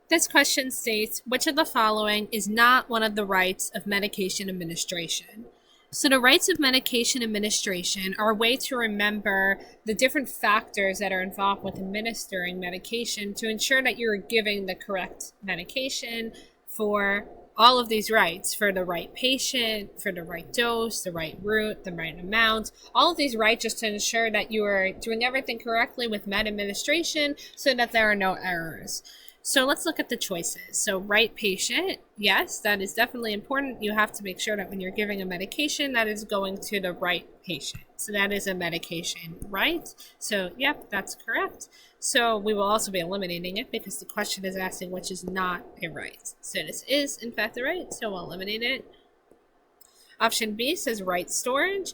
This question states, which of the following is not one of the rights of medication administration? So the rights of medication administration are a way to remember the different factors that are involved with administering medication to ensure that you're giving the correct medication for all of these rights, for the right patient, for the right dose, the right route, the right amount, all of these rights, just to ensure that you are doing everything correctly with med administration so that there are no errors. So let's look at the choices. So right patient, yes, that is definitely important. You have to make sure that when you're giving a medication, that is going to the right patient. So that is a medication right. So yep, that's correct. So we will also be eliminating it because the question is asking which is not a right. So this is in fact a right, so we'll eliminate it. Option B says right storage.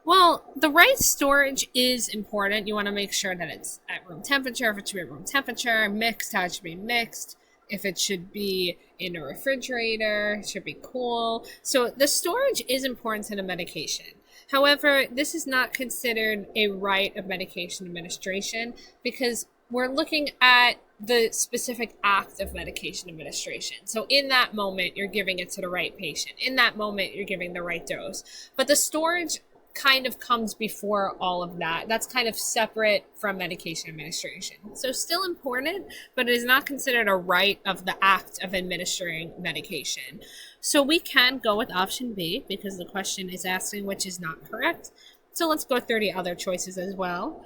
Well, the right storage is important. You want to make sure that it's at room temperature, if it should be at room temperature, mixed, how it should be mixed, if it should be in a refrigerator, it should be cool. So the storage is important to the medication. However, this is not considered a right of medication administration because we're looking at the specific act of medication administration. So in that moment, you're giving it to the right patient. In that moment, you're giving the right dose. But the storage kind of comes before all of that. That's kind of separate from medication administration. So still important, but it is not considered a right of the act of administering medication. So we can go with option B because the question is asking which is not correct. So let's go through the other choices as well.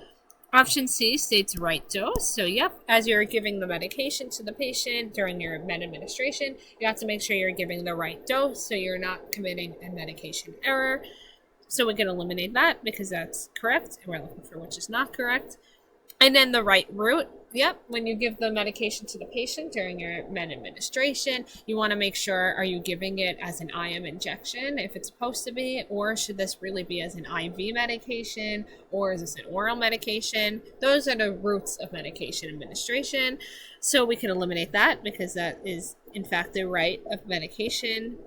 Option C states right dose. So yep, as you're giving the medication to the patient during your med administration, you have to make sure you're giving the right dose so you're not committing a medication error. So we can eliminate that because that's correct, and we're looking for which is not correct. And then the right route, yep, when you give the medication to the patient during your med administration, you want to make sure, are you giving it as an IM injection if it's supposed to be, or should this really be as an IV medication, or is this an oral medication? Those are the routes of medication administration. So we can eliminate that because that is, in fact, the right of medication,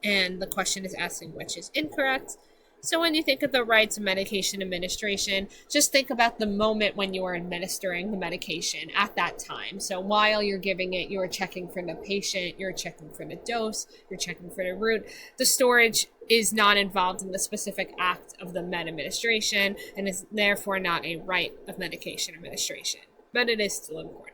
and the question is asking which is incorrect. So when you think of the rights of medication administration, just think about the moment when you are administering the medication at that time. So while you're giving it, you're checking for the patient, you're checking for the dose, you're checking for the route. The storage is not involved in the specific act of the med administration and is therefore not a right of medication administration, but it is still important.